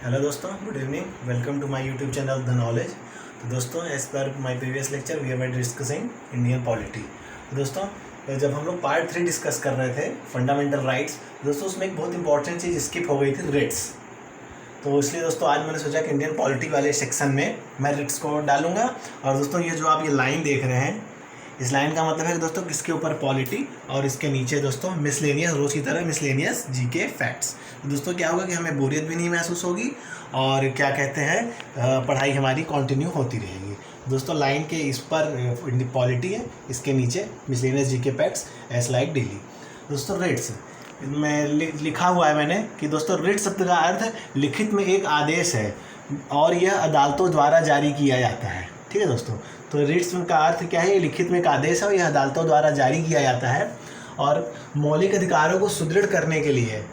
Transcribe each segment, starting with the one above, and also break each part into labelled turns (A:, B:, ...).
A: Hello दोस्तों, good evening. Welcome to my YouTube channel the knowledge. तो दोस्तों, as per my previous lecture we are discussing Indian polity. तो दोस्तों, जब हम लोग पार्ट 3 डिस्कस कर रहे थे फंडामेंटल राइट्स, दोस्तों उसमें एक बहुत इंपॉर्टेंट चीज़ स्किप हो गई थी, रिट्स। तो इसलिए दोस्तों आज मैंने सोचा कि इंडियन पॉलिटी वाले सेक्शन में मैं रिट्स को डालूंगा। और दोस्तों ये जो आप ये लाइन देख रहे हैं, इस लाइन का मतलब है दोस्तों किसके ऊपर पॉलिटी, और इसके नीचे दोस्तों मिसलेनियस, रोज की तरह मिसलेनियस जीके फैक्ट्स। तो दोस्तों क्या होगा कि हमें बोरियत भी नहीं महसूस होगी और क्या कहते हैं पढ़ाई हमारी कंटिन्यू होती रहेगी। दोस्तों लाइन के इस पर पॉलिटी है, इसके नीचे miscellaneous GK facts as like daily. दोस्तों रिट्स में लिखा हुआ है मैंने कि दोस्तों रिट शब्द का अर्थ लिखित में एक आदेश है और यह अदालतों द्वारा जारी किया जाता है। ठीक है दोस्तों, तो रिट्स का अर्थ क्या है? लिखित में एक आदेश है और यह अदालतों द्वारा जारी किया जाता है और मौलिक अधिकारों को सुदृढ़ करने के लिए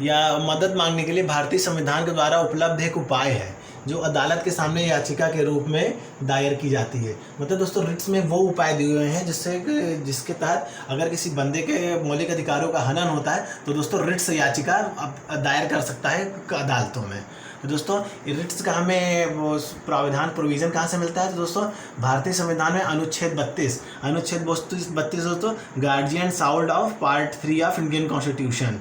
A: या मदद मांगने के लिए भारतीय संविधान के द्वारा उपलब्ध एक उपाय है जो अदालत के सामने याचिका के रूप में दायर की जाती है। मतलब दोस्तों रिट्स में वो उपाय दिए हुए हैं जिसके तहत अगर किसी बंदे के मौलिक अधिकारों का हनन होता है तो दोस्तों रिट्स याचिका दायर कर सकता है अदालतों में। तो दोस्तों रिट्स का हमें वो प्रावधान प्रोविज़न कहाँ से मिलता है? तो दोस्तों भारतीय संविधान में अनुच्छेद 32 दोस्तों guardian soul of part 3 of Indian constitution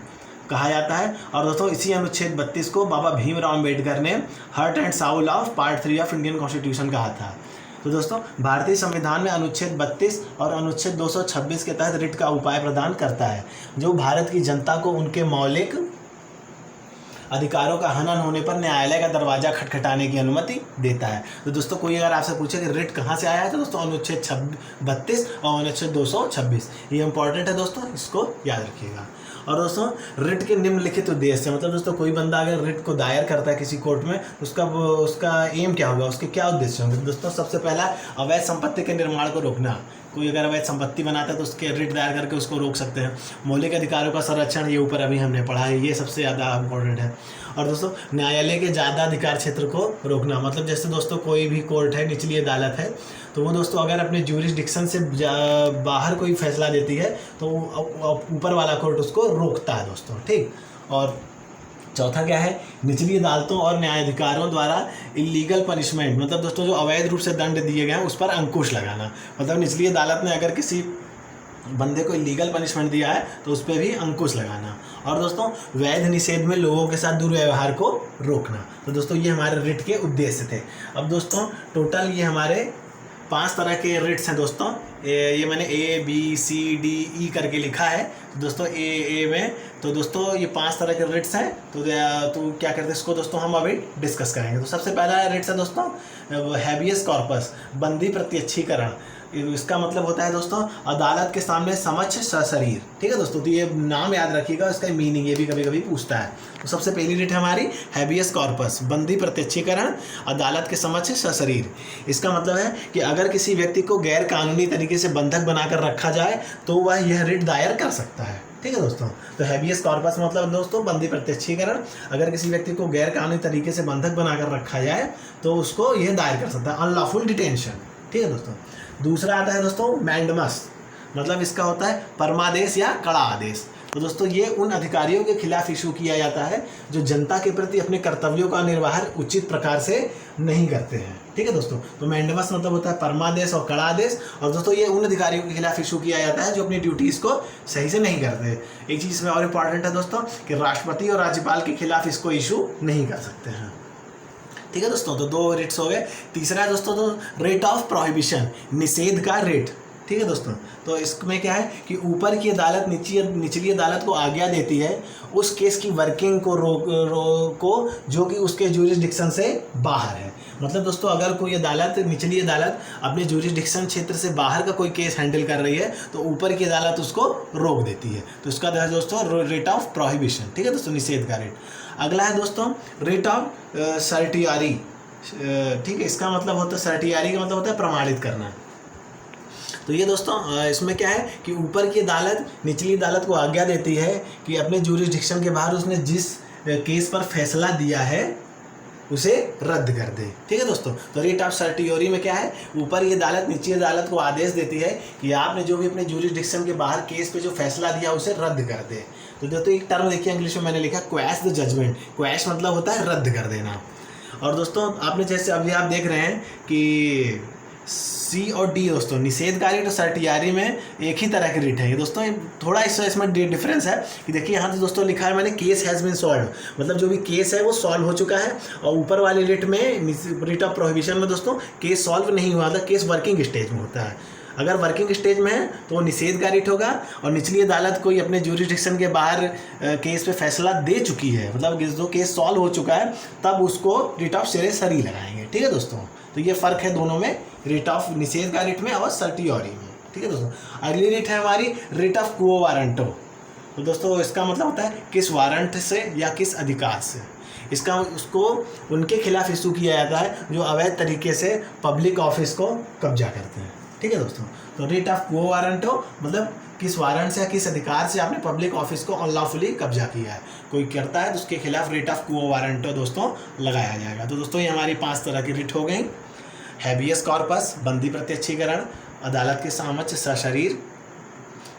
A: कहा जाता है। और दोस्तों इसी अनुच्छेद 32 को बाबा भीमराव अम्बेडकर ने heart and Saul of part 3 of Indian constitution कहा था। तो दोस्तों भारतीय संविधान में अनुच्छेद 32 और अनुच्छेद 226 के तहत रिट का उपाय प्रदान करता है जो भारत की जनता को उनके मौलिक अधिकारों का हनन होने पर न्यायालय का दरवाजा खटखटाने की अनुमति देता है। तो दोस्तों कोई अगर आपसे पूछे कि रिट कहाँ से आया है तो दोस्तों अनुच्छेद 32 और अनुच्छेद 226 ये इंपॉर्टेंट है दोस्तों, इसको याद रखिएगा। और दोस्तों रिट के निम्नलिखित उद्देश्य, मतलब दोस्तों कोई बंदा अगर रिट को दायर करता है किसी कोर्ट में, उसका एम क्या होगा, उसके क्या उद्देश्य होंगे? दोस्तों सबसे पहला अवैध संपत्ति के निर्माण को रोकना। कोई अगर अवैध संपत्ति बनाता है तो उसके रिट दायर करके उसको रोक सकते हैं। मौलिक अधिकारों का संरक्षण, ये ऊपर अभी हमने पढ़ा है, ये सबसे ज़्यादा इम्पोर्टेंट है। और दोस्तों न्यायालय के ज़्यादा अधिकार क्षेत्र को रोकना, मतलब जैसे दोस्तों कोई भी कोर्ट है, निचली अदालत है, तो वो दोस्तों अगर अपने ज्यूरिसडिक्शन से बाहर कोई फैसला देती है तो ऊपर वाला कोर्ट उसको रोकता है दोस्तों। ठीक। और चौथा क्या है? निचली अदालतों और न्यायाधिकारों द्वारा इलीगल पनिशमेंट, मतलब दोस्तों जो अवैध रूप से दंड दिए गए हैं उस पर अंकुश लगाना। मतलब निचली अदालत ने अगर किसी बंदे को इलीगल पनिशमेंट दिया है तो उस पर भी अंकुश लगाना। और दोस्तों वैध निषेध में लोगों के साथ दुर्व्यवहार को रोकना। तो दोस्तों ये हमारे रिट के उद्देश्य थे। अब दोस्तों टोटल ये हमारे 5 तरह के रिट्स हैं दोस्तों। ये मैंने ABCDE करके लिखा है दोस्तों ए में। तो दोस्तों ये 5 तरह के रिट्स हैं। तो क्या करते हैं इसको दोस्तों हम अभी डिस्कस करेंगे। तो सबसे पहला रिट्स है दोस्तों हैबियस कॉर्पस, बंदी प्रत्यक्षीकरण। इसका मतलब होता है दोस्तों अदालत के सामने समक्ष सशरीर। ठीक है दोस्तों, तो ये नाम याद रखिएगा, इसका मीनिंग ये भी कभी कभी पूछता है। तो सबसे पहली रिट है हमारी हैबियस कॉर्पस, बंदी प्रत्यक्षीकरण, अदालत के समक्ष सशरीर। इसका मतलब है कि अगर किसी व्यक्ति को गैर कानूनी तरीके से बंधक बनाकर रखा जाए तो वह यह रिट दायर कर सकता है। ठीक है दोस्तों, तो हैबियस कॉर्पस मतलब दोस्तों बंदी प्रत्यक्षीकरण, अगर किसी व्यक्ति को गैर कानूनी तरीके से बंधक बनाकर रखा जाए तो उसको यह दायर कर सकता है, अनलॉफुल डिटेंशन। ठीक है दोस्तों। दूसरा आता है दोस्तों मैंडमस, मतलब इसका होता है परमादेश या कड़ा आदेश। तो दोस्तों ये उन अधिकारियों के खिलाफ इशू किया जाता है जो जनता के प्रति अपने कर्तव्यों का निर्वाह उचित प्रकार से नहीं करते हैं। ठीक है दोस्तों, तो मैंडमस मतलब होता है परमादेश और कड़ा आदेश। और दोस्तों ये उन अधिकारियों के खिलाफ इशू किया जाता है जो अपनी ड्यूटीज़ को सही से नहीं करते। एक चीज़ इसमें और इम्पॉर्टेंट है दोस्तों कि राष्ट्रपति और राज्यपाल के खिलाफ इसको इशू नहीं कर सकते हैं। ठीक है दोस्तों, तो 2 रेट्स हो गए। तीसरा है दोस्तों तो रेट ऑफ प्रोहिबिशन, निषेध का रेट। ठीक है दोस्तों, तो इसमें क्या है कि ऊपर की अदालत निचली अदालत को आज्ञा देती है उस केस की वर्किंग को रोको जो कि उसके ज्यूरिसडिक्शन से बाहर है। मतलब दोस्तों अगर कोई अदालत, निचली अदालत अपने ज्यूरिसडिक्शन क्षेत्र से बाहर का कोई केस हैंडल कर रही है तो ऊपर की अदालत उसको रोक देती है। तो इसका है दोस्तों रेट ऑफ प्रोहिबिशन। ठीक है दोस्तों, निषेध का रेट। अगला है दोस्तों रेट ऑफ सर्टियरी। ठीक है, इसका मतलब होता है सर्टियरी का मतलब होता है प्रमाणित करना। तो ये दोस्तों इसमें क्या है कि ऊपर की अदालत निचली अदालत को आज्ञा देती है कि अपने ज्यूरिसडिक्शन के बाहर उसने जिस केस पर फैसला दिया है उसे रद्द कर दे। ठीक है दोस्तों, तो रेट ऑफ सर्टियरी में क्या है, ऊपर की अदालत निचली अदालत को आदेश देती है कि आपने जो भी अपने ज्यूरिसडिक्शन के बाहर केस पे जो फैसला दिया उसे रद्द कर दे। तो दोस्तों एक टर्म देखिए इंग्लिश में मैंने लिखा क्वैश द जजमेंट। क्वैश मतलब होता है रद्द कर देना। और दोस्तों आपने जैसे अभी आप देख रहे हैं कि सी और डी दोस्तों निषेधकारी और सर्टियारी में एक ही तरह की रिट है। ये दोस्तों थोड़ा इसमें डिफरेंस है कि देखिए यहाँ तो दोस्तों लिखा है मैंने केस हैज़ बीन सॉल्व, मतलब जो भी केस है वो सॉल्व हो चुका है। और ऊपर वाली रिट में रिट ऑफ प्रोहिबिशन में दोस्तों केस सॉल्व नहीं हुआ था, केस वर्किंग स्टेज में होता है। अगर वर्किंग स्टेज में है तो वो निषेध का रिट होगा और निचली अदालत कोई अपने ज्यूरिडिक्शन के बाहर केस पे फैसला दे चुकी है, मतलब जो केस सॉल्व हो चुका है तब उसको रिट ऑफ सेरेसरी लगाएंगे। ठीक है दोस्तों, तो ये फ़र्क है दोनों में, रिट ऑफ निषेध का रिट में और सर्टियोरी में। ठीक है दोस्तों, अगली रिट है हमारी रिट ऑफ क्वो वारंटो। तो दोस्तों इसका मतलब होता है किस वारंट से या किस अधिकार से इसका उसको उनके खिलाफ इशू किया जाता है जो अवैध तरीके से पब्लिक ऑफिस को कब्जा करते हैं। ठीक है दोस्तों, तो रिट ऑफ क्वो वारंटो मतलब किस वारंट से या किस अधिकार से आपने पब्लिक ऑफिस को अनलॉफुली कब्जा किया है, कोई करता है तो उसके खिलाफ रिट ऑफ क्वो वारंटो दोस्तों लगाया जाएगा। तो दोस्तों ये हमारी 5 तरह की रिट हो गई। हैबियस कॉर्पस बंदी प्रत्यक्षीकरण, अदालत के सामक्ष सशरीर,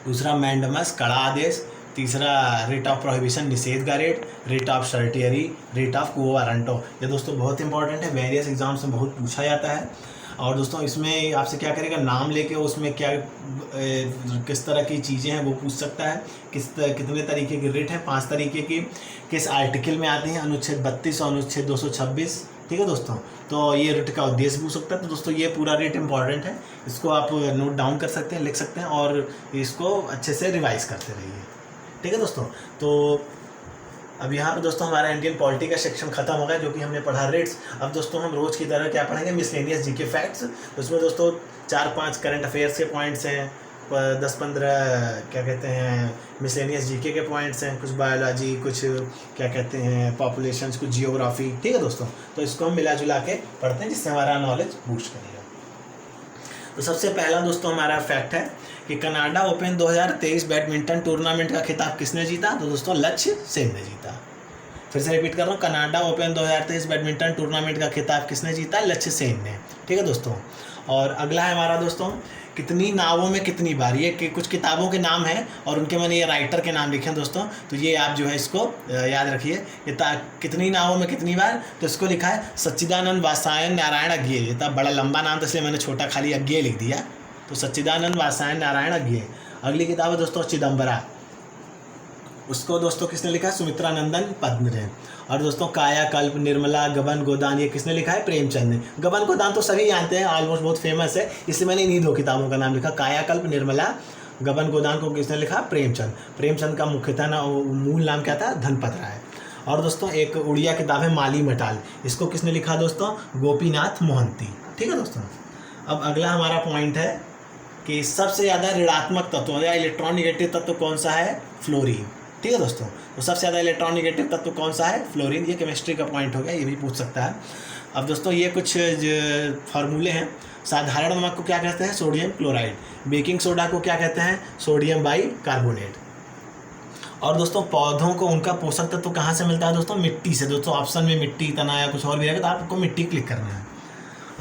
A: दूसरा मैंडमस कड़ा आदेश, तीसरा रिट ऑफ प्रोहिबिशन निषेध का writ of सर्टियरी, writ of quo warranto. ये दोस्तों बहुत इंपॉर्टेंट है, वेरियस एग्जाम्स में बहुत पूछा जाता है। और दोस्तों इसमें आपसे क्या करेगा, नाम लेके उसमें क्या किस तरह की चीज़ें हैं वो पूछ सकता है, कितने तरीके की रिट है, 5 तरीके की, किस आर्टिकल में आती हैं, अनुच्छेद 32 और अनुच्छेद 226। ठीक है दोस्तों, तो ये रिट का उद्देश्य पूछ सकता है। तो दोस्तों ये पूरा रिट इंपॉर्टेंट है, इसको आप नोट डाउन कर सकते हैं, लिख सकते हैं और इसको अच्छे से रिवाइज करते रहिए। ठीक है दोस्तों, तो अब यहाँ पे दोस्तों हमारा इंडियन पॉलिटी का सेक्शन खत्म हो गया जो कि हमने पढ़ा रिट्स। अब दोस्तों हम रोज़ की तरह क्या पढ़ेंगे, मिसलेनियस जीके फैक्ट्स। उसमें दोस्तों 4-5 करंट अफेयर्स के पॉइंट्स हैं, 10-15 क्या कहते हैं मिसलेनियस जीके के पॉइंट्स हैं, कुछ बायोलॉजी, कुछ क्या कहते हैं पॉपुलेशन, कुछ जियोग्राफी। ठीक है दोस्तों, तो इसको हम मिला जुला के पढ़ते हैं जिससे हमारा नॉलेज बूस्ट करेगा। तो सबसे पहला दोस्तों हमारा फैक्ट है कि कनाडा ओपन 2023 बैडमिंटन टूर्नामेंट का खिताब किसने जीता। तो दोस्तों लक्ष्य सेन ने जीता। फिर से रिपीट कर रहा हूँ, कनाडा ओपन 2023 बैडमिंटन टूर्नामेंट का खिताब किसने जीता, लक्ष्य सेन ने। ठीक है दोस्तों, और अगला है हमारा दोस्तों कितनी नावों में कितनी बार। ये कुछ किताबों के नाम हैं और उनके मैंने ये राइटर के नाम लिखे हैं दोस्तों, तो ये आप जो है इसको याद रखिए। ये कितनी नावों में कितनी बार, तो इसको लिखा है सच्चिदानंद वात्स्यायन नारायण अज्ञेय। ये था बड़ा लंबा नाम था इसलिए मैंने छोटा खाली अज्ञेय लिख दिया, तो सच्चिदानंद वात्स्यायन नारायण अज्ञेय। अगली किताब है दोस्तों चिदम्बरा, उसको दोस्तों किसने लिखा है, सुमित्रा नंदन पद्म ने। और दोस्तों कायाकल्प, निर्मला, गबन गोदान, ये किसने लिखा है, प्रेमचंद ने। गबन गोदान तो सभी जानते हैं, ऑलमोस्ट बहुत फेमस है, इसलिए मैंने इन्हीं 2 किताबों का नाम लिखा। कायाकल्प, निर्मला, गबन गोदान को किसने लिखा, प्रेमचंद। प्रेमचंद का मुख्यतः मूल नाम क्या था, धनपत राय। और दोस्तों एक उड़िया किताब है माली मटाल, इसको किसने लिखा दोस्तों, गोपीनाथ मोहंती। ठीक है दोस्तों, अब अगला हमारा पॉइंट है कि सबसे ज़्यादा ऋणात्मक तत्व या इलेक्ट्रॉनिगेटिव तत्व कौन सा है, फ्लोरीन। ठीक है दोस्तों, तो सबसे ज़्यादा इलेक्ट्रॉनिगेटिव तत्व कौन सा है, फ्लोरीन। ये केमिस्ट्री का पॉइंट हो गया, ये भी पूछ सकता है। अब दोस्तों ये कुछ फार्मूले हैं। साधारण नमक को क्या कहते हैं, सोडियम क्लोराइड। बेकिंग सोडा को क्या कहते हैं, सोडियम बाइकार्बोनेट। और दोस्तों पौधों को उनका पोषक तत्व कहाँ से मिलता है दोस्तों, मिट्टी से। दोस्तों ऑप्शन में मिट्टी, तना या कुछ और भी रहेगा तो आपको मिट्टी क्लिक करना है।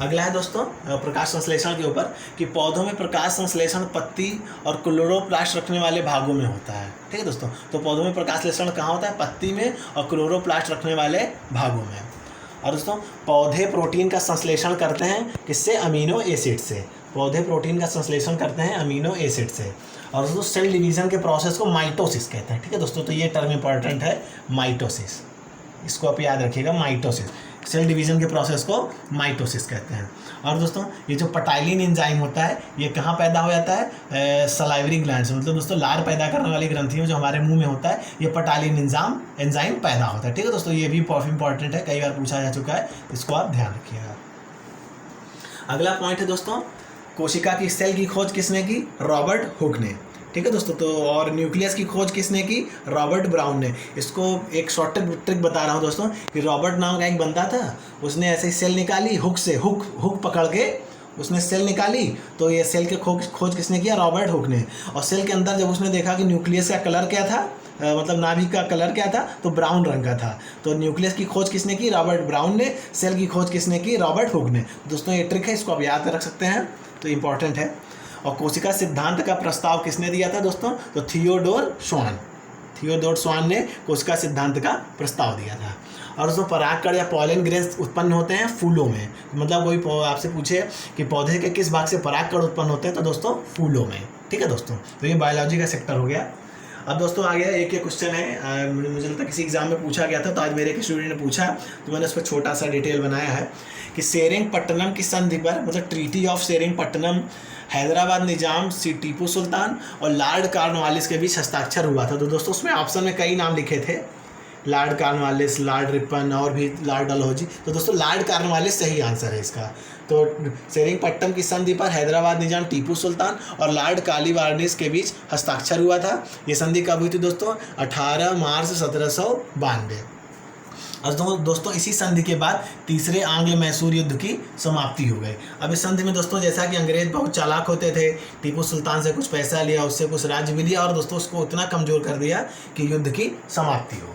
A: अगला है दोस्तों प्रकाश संश्लेषण के ऊपर कि पौधों में प्रकाश संश्लेषण पत्ती और क्लोरोप्लास्ट रखने वाले भागों में होता है। ठीक है दोस्तों, तो पौधों में प्रकाश संश्लेषण कहाँ होता है, पत्ती में और क्लोरोप्लास्ट रखने वाले भागों में। और दोस्तों पौधे प्रोटीन का संश्लेषण करते हैं किससे, अमीनो एसिड से। पौधे प्रोटीन का संश्लेषण करते हैं अमीनो एसिड से। और दोस्तों सेल डिवीज़न के प्रोसेस को माइटोसिस कहते हैं। ठीक है दोस्तों, तो ये टर्म इंपॉर्टेंट है, माइटोसिस, इसको आप याद रखिएगा, माइटोसिस। सेल डिवीज़न के प्रोसेस को माइटोसिस कहते हैं। और दोस्तों ये जो पटाइलिन एंजाइम होता है ये कहाँ पैदा हो जाता है, सलाइवरी ग्लैंड से, मतलब दोस्तों लार पैदा करने वाली ग्रंथियों जो हमारे मुंह में होता है ये पटाइलिन एंजाइम पैदा होता है। ठीक है दोस्तों, ये भी बहुत इंपॉर्टेंट है, कई बार पूछा जा चुका है, इसको आप ध्यान रखिएगा। अगला पॉइंट है दोस्तों कोशिका की सेल की खोज किसने की, रॉबर्ट हुक ने। ठीक है दोस्तों, तो और न्यूक्लियस की खोज किसने की, रॉबर्ट ब्राउन ने। इसको एक शॉर्ट ट्रिक बता रहा हूँ दोस्तों कि रॉबर्ट नाम का एक बंदा था, उसने ऐसे ही सेल निकाली हुक से, हुक पकड़ के उसने सेल निकाली, तो ये सेल के खोज किसने किया, रॉबर्ट हुक ने। और सेल के अंदर जब उसने देखा कि न्यूक्लियस का कलर क्या था, मतलब नाभिक का कलर क्या था, तो ब्राउन रंग का था, तो न्यूक्लियस की खोज किसने की, रॉबर्ट ब्राउन ने। सेल की खोज किसने की, रॉबर्ट हुक ने। दोस्तों ये ट्रिक है, इसको आप याद रख सकते हैं, तो इम्पॉर्टेंट है। और कोशिका सिद्धांत का प्रस्ताव किसने दिया था दोस्तों, तो थियोडोर थियोडोर स्वान ने कोशिका सिद्धांत का प्रस्ताव दिया था। और दोस्तों परागकण या पॉलन ग्रेन्स उत्पन्न होते हैं फूलों में। मतलब कोई आपसे पूछे कि पौधे के किस भाग से परागकण उत्पन्न होते हैं, तो दोस्तों फूलों में। ठीक है दोस्तों, तो ये बायोलॉजी का सेक्टर हो गया। अब दोस्तों आ गया एक ये क्वेश्चन है, मुझे लगता है किसी एग्जाम में पूछा गया था, तो आज मेरे एक स्टूडेंट ने पूछा, तो मैंने उस पर छोटा सा डिटेल बनाया है कि सेरिंगपट्टनम की संधि पर, मतलब ट्रीटी ऑफ सेरिंगपट्टनम, हैदराबाद निजाम टीपू सुल्तान और लॉर्ड कॉर्नवालिस के बीच हस्ताक्षर हुआ था। तो दोस्तों उसमें ऑप्शन में कई नाम लिखे थे, लॉर्ड कॉर्नवालिस, लॉर्ड रिपन और भी लॉर्ड डलहौजी। तो दोस्तों लॉर्ड कॉर्नवालिस सही आंसर है इसका। तो सेरिंगपट्टनम की संधि पर हैदराबाद निजाम टीपू सुल्तान और लॉर्ड कॉर्नवालिस के बीच हस्ताक्षर हुआ था। ये संधि कब हुई थी दोस्तों? 18 मार्च 1792। और दोस्तों इसी संधि के बाद तीसरे आंग्ल मैसूर युद्ध की समाप्ति हो गई। अब इस संधि में दोस्तों जैसा कि अंग्रेज बहुत चालाक होते थे, टीपू सुल्तान से कुछ पैसा लिया, उससे कुछ राज्य भी लिया और दोस्तों उसको उतना कमज़ोर कर दिया कि युद्ध की समाप्ति हो गई।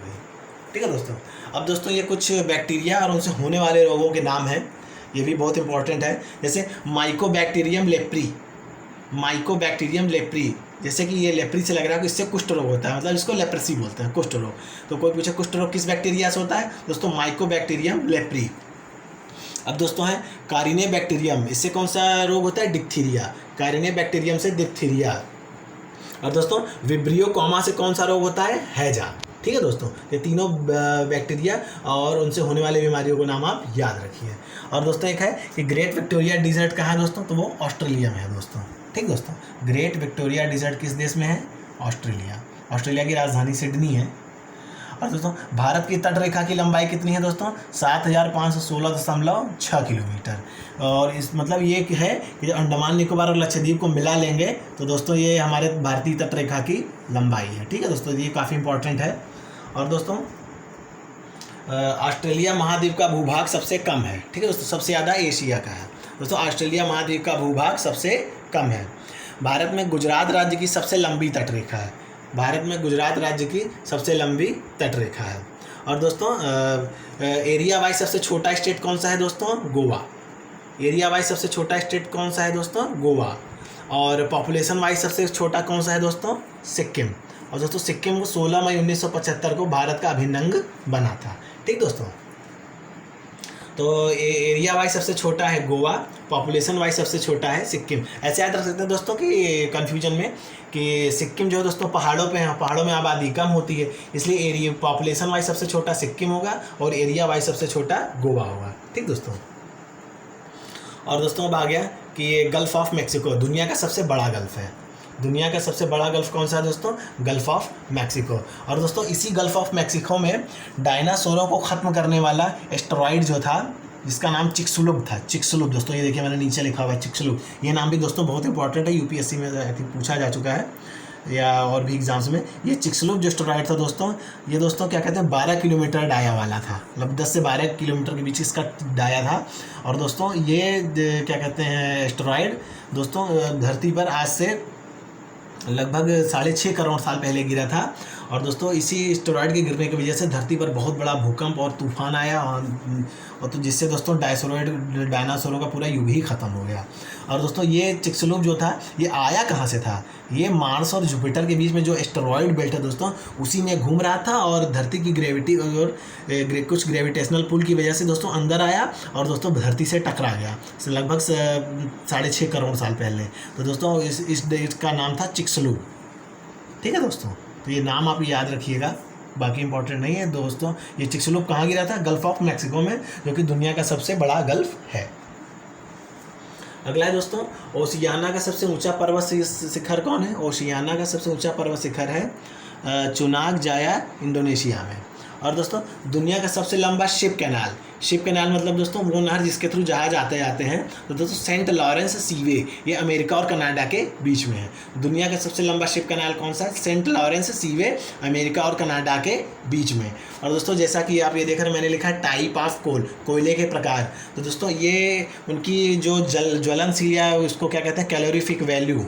A: ठीक है दोस्तों। अब दोस्तों ये कुछ बैक्टीरिया और उनसे होने वाले रोगों के नाम हैं, ये भी बहुत इंपॉर्टेंट है। जैसे माइकोबैक्टीरियम लेप्री, माइकोबैक्टीरियम लेप्री, जैसे कि ये लेप्री से लग रहा है कि इससे कुष्ठ रोग होता है, मतलब इसको लेप्रेसी बोलते हैं, कुष्ठ रोग। तो कोई पूछे कुष्ठ रोग किस बैक्टीरिया से होता है, दोस्तों माइकोबैक्टीरियम लेप्री। अब दोस्तों है कारिने बैक्टीरियम, इससे कौन सा रोग होता है? डिप्थीरिया, कारिने बैक्टीरियम से डिप्थीरिया। और दोस्तों विब्रियो कॉमा से कौन सा रोग होता है? हैजा। ठीक है दोस्तों, ये तीनों बैक्टीरिया और उनसे होने वाली बीमारियों को नाम आप याद रखिए। और दोस्तों एक है कि ग्रेट विक्टोरिया डिजर्ट कहाँ है दोस्तों? तो वो ऑस्ट्रेलिया में है दोस्तों। ठीक दोस्तों, ग्रेट विक्टोरिया डिजर्ट किस देश में है? ऑस्ट्रेलिया। ऑस्ट्रेलिया की राजधानी सिडनी है। और दोस्तों भारत की तटरेखा की लंबाई कितनी है दोस्तों? 7516.6 किलोमीटर। और इस मतलब ये है कि अंडमान निकोबार और लक्षद्वीप को मिला लेंगे तो दोस्तों ये हमारे भारतीय तटरेखा की लंबाई है। ठीक है दोस्तों, ये काफ़ी इंपॉर्टेंट है। और दोस्तों ऑस्ट्रेलिया महाद्वीप का भूभाग सबसे कम है। ठीक है दोस्तों, सबसे ज़्यादा एशिया का है। दोस्तों ऑस्ट्रेलिया महाद्वीप का भूभाग सबसे कम है। भारत में गुजरात राज्य की सबसे लंबी तटरेखा है। भारत में गुजरात राज्य की सबसे लंबी तटरेखा है। और दोस्तों एरिया वाइज सबसे छोटा स्टेट कौन सा है दोस्तों? गोवा। एरिया वाइज सबसे छोटा स्टेट कौन सा है दोस्तों? गोवा। और पॉपुलेशन वाइज सबसे छोटा कौन सा है दोस्तों? सिक्किम। और दोस्तों सिक्किम को 16 मई 1975 को भारत का अभिन्न अंग बना था। ठीक दोस्तों, तो एरिया वाइज सबसे छोटा है गोवा, पॉपुलेशन वाइज सबसे छोटा है सिक्किम। ऐसे याद रख सकते हैं दोस्तों कि कन्फ्यूजन में कि सिक्किम जो है दोस्तों पहाड़ों पे है, पहाड़ों में आबादी कम होती है, इसलिए एरिया पॉपुलेशन वाइज सबसे छोटा सिक्किम होगा और एरिया वाइज सबसे छोटा गोवा होगा। ठीक दोस्तों। और दोस्तों अब आ गया कि ये गल्फ ऑफ मैक्सिको दुनिया का सबसे बड़ा गल्फ है। दुनिया का सबसे बड़ा गल्फ कौन सा है दोस्तों? Gulf of Mexico. और दोस्तों इसी गल्फ ऑफ मैक्सिको में डायनासोरों को ख़त्म करने वाला एस्टेरॉइड जो था, जिसका नाम चिक्सुलुप था। चिक्सुलुप दोस्तों, ये देखिए मैंने नीचे लिखा हुआ है चिक्सुलुप। ये नाम भी दोस्तों बहुत इंपॉर्टेंट है, यूपीएससी में आई थिंक पूछा जा चुका है या और भी एग्जाम्स में। ये चिक्सुलुप जो एस्टेरॉइड था दोस्तों, ये दोस्तों क्या कहते हैं 12 किलोमीटर डाया वाला था, मतलब 10 से 12 किलोमीटर के बीच इसका डाया था। और दोस्तों ये क्या कहते हैं एस्टेरॉइड दोस्तों धरती पर आज से लगभग 6.5 करोड़ साल पहले गिरा था। और दोस्तों इसी एस्टेरॉइड के गिरने की वजह से धरती पर बहुत बड़ा भूकंप और तूफान आया और तो जिससे दोस्तों डायनासोरों का पूरा युग ही ख़त्म हो गया। और दोस्तों ये चिक्सुलुप जो था ये आया कहाँ से था? ये मार्स और जुपिटर के बीच में जो एस्टेरॉइड बेल्ट है दोस्तों उसी में घूम रहा था और धरती की ग्रेविटी और कुछ ग्रेविटेशनल पुल की वजह से दोस्तों अंदर आया और दोस्तों धरती से टकरा गया लगभग 6.5 करोड़ साल पहले। तो दोस्तों इस देश का नाम था चिक्सुलुप। ठीक है दोस्तों, तो ये नाम आप याद रखिएगा, बाकी इंपॉर्टेंट नहीं है दोस्तों। ये चिक्सुलुप कहाँ गिरा था? गल्फ ऑफ मैक्सिको में, जो कि दुनिया का सबसे बड़ा गल्फ है। अगला है दोस्तों ओशियाना का सबसे ऊंचा पर्वत शिखर कौन है? ओशियाना का सबसे ऊंचा पर्वत शिखर है चुनाग जाया, इंडोनेशिया में। और दोस्तों दुनिया का सबसे लंबा शिप कैनाल, शिप कैनाल मतलब दोस्तों वो नहर जिसके थ्रू जहाज आते जाते हैं, तो दोस्तों सेंट लॉरेंस सीवे, ये अमेरिका और कनाडा के बीच में है। दुनिया का सबसे लंबा शिप कैनाल कौन सा है? सेंट लॉरेंस सीवे, अमेरिका और कनाडा के बीच में। और दोस्तों जैसा कि आप ये देख रहे हैं मैंने लिखा है टाइप ऑफ कोल, कोयले के प्रकार। तो दोस्तों ये उनकी जो ज्वलनशील या उसको क्या कहते हैं कैलोरीफिक वैल्यू,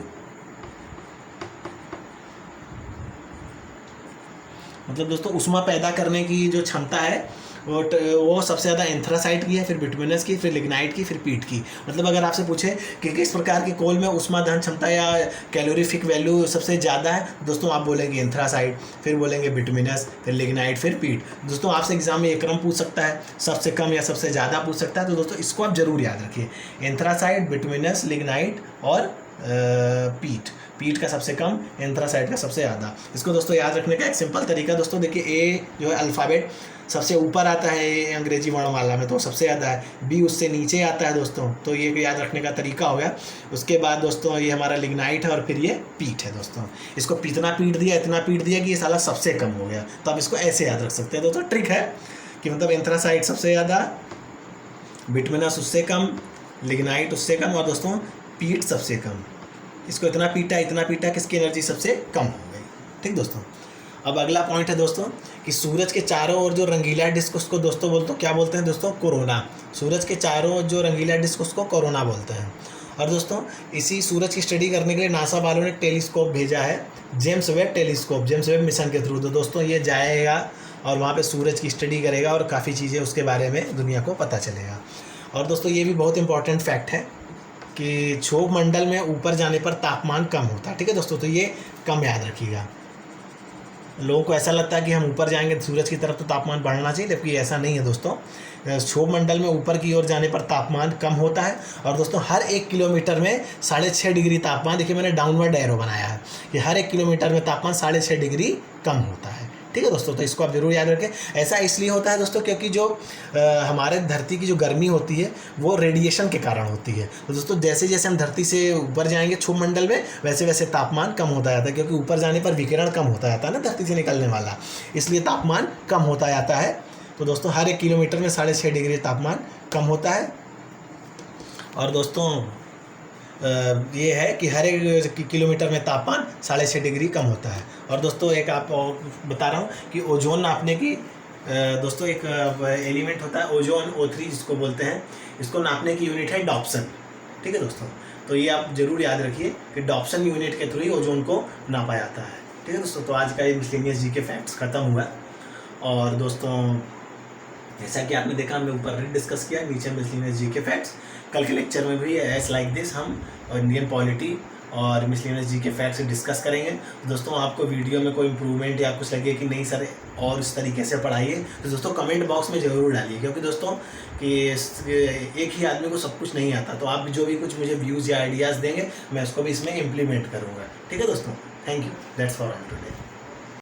A: मतलब दोस्तों उष्मा पैदा करने की जो क्षमता है वो सबसे ज़्यादा एंथ्रासाइट की है, फिर बिटुमिनस की, फिर लिग्नाइट की, फिर पीट की। मतलब अगर आपसे पूछे कि किस प्रकार के कोल में ऊष्मा दहन क्षमता या कैलोरीफिक वैल्यू सबसे ज़्यादा है, दोस्तों आप बोलेंगे एंथ्रासाइट, फिर बोलेंगे बिटुमिनस, फिर लिग्नाइट, फिर पीट। दोस्तों आपसे एग्जाम में एक क्रम पूछ सकता है, सबसे कम या सबसे ज़्यादा पूछ सकता है, तो दोस्तों इसको आप जरूर याद रखिए, एंथ्रासाइट, बिटुमिनस, लिग्नाइट और पीट का सबसे कम, एंथ्रासाइट का सबसे ज़्यादा। इसको दोस्तों याद रखने का एक सिंपल तरीका दोस्तों देखिए, ए जो है अल्फ़ाबेट सबसे ऊपर आता है अंग्रेजी वर्णमाला में, तो सबसे ज़्यादा है। बी उससे नीचे आता है दोस्तों, तो ये याद रखने का तरीका हो गया। उसके बाद दोस्तों ये हमारा लिग्नाइट है और फिर ये पीट है दोस्तों। इसको इतना पीट दिया कि ये साला सबसे कम हो गया, तो आप इसको ऐसे याद रख सकते हैं दोस्तों। ट्रिक है कि मतलब एंथ्रासाइट सबसे ज़्यादा, बिटुमिनस उससे कम, लिग्नाइट उससे कम और दोस्तों पीट सबसे कम। इसको इतना पीटा किसकी एनर्जी सबसे कम हो गई। ठीक दोस्तों, अब अगला पॉइंट है दोस्तों कि सूरज के चारों ओर जो रंगीला डिस्क, उसको दोस्तों क्या बोलते हैं दोस्तों, कोरोना। सूरज के चारों ओर जो रंगीला डिस्क, उसको कोरोना बोलते हैं। और दोस्तों इसी सूरज की स्टडी करने के लिए नासा वालों ने टेलीस्कोप भेजा है, James Webb telescope, James Webb mission के थ्रू। तो दोस्तों ये जाएगा और वहाँ पे सूरज की स्टडी करेगा और काफ़ी चीज़ें उसके बारे में दुनिया को पता चलेगा। और दोस्तों ये भी बहुत इंपॉर्टेंट फैक्ट है कि क्षोभ मंडल में ऊपर जाने पर तापमान कम होता है। ठीक है दोस्तों, तो ये कम याद रखिएगा। लोगों को ऐसा लगता है कि हम ऊपर जाएंगे सूरज की तरफ तो तापमान बढ़ना चाहिए, जबकि ऐसा नहीं है दोस्तों। क्षोभ मंडल में ऊपर की ओर जाने पर तापमान कम होता है। और दोस्तों हर 1 किलोमीटर में 6.5 डिग्री तापमान, देखिए मैंने डाउनवर्ड एरो बनाया है, कि हर 1 किलोमीटर में तापमान 6.5 डिग्री कम होता है। ठीक है दोस्तों, तो इसको आप जरूर याद रखें। ऐसा इसलिए होता है दोस्तों क्योंकि जो हमारे धरती की जो गर्मी होती है वो रेडिएशन के कारण होती है। तो दोस्तों जैसे जैसे हम धरती से ऊपर जाएंगे क्षोभ मंडल में, वैसे वैसे तापमान कम होता जाता है, क्योंकि ऊपर जाने पर विकिरण कम होता जाता है ना धरती से निकलने वाला, इसलिए तापमान कम होता जाता है। तो दोस्तों हर 1 किलोमीटर में 6.5 डिग्री तापमान कम होता है। और दोस्तों ये है कि हर 1 किलोमीटर में तापमान 6.5 डिग्री कम होता है। और दोस्तों एक आप बता रहा हूँ कि ओजोन नापने की दोस्तों एक एलिमेंट होता है ओजोन, O3 जिसको बोलते हैं, इसको नापने की यूनिट है डॉप्सन। ठीक है दोस्तों, तो ये आप जरूर याद रखिए कि डॉप्सन यूनिट के थ्रू ही ओजोन को नापा जाता है। ठीक है दोस्तों, तो आज का ये मिसलेनियस जी के फैक्ट्स खत्म हुआ। और दोस्तों जैसा कि आपने देखा हमने ऊपर डिस्कस किया, नीचे मिसलेनियस जी के फैक्ट्स। कल के लेक्चर में भी एज लाइक दिस हम इंडियन पॉलिटी और मिसलेनियस जी के फैक्ट्स डिस्कस करेंगे। दोस्तों आपको वीडियो में कोई इंप्रूवमेंट या कुछ लगे कि नहीं सर और इस तरीके से पढ़ाइए, तो दोस्तों कमेंट बॉक्स में ज़रूर डालिए, क्योंकि दोस्तों कि एक ही आदमी को सब कुछ नहीं आता। तो आप जो भी कुछ मुझे व्यूज़ या आइडियाज़ देंगे मैं उसको भी इसमें इम्प्लीमेंट करूँगा। ठीक है दोस्तों, thank you, that's for all today.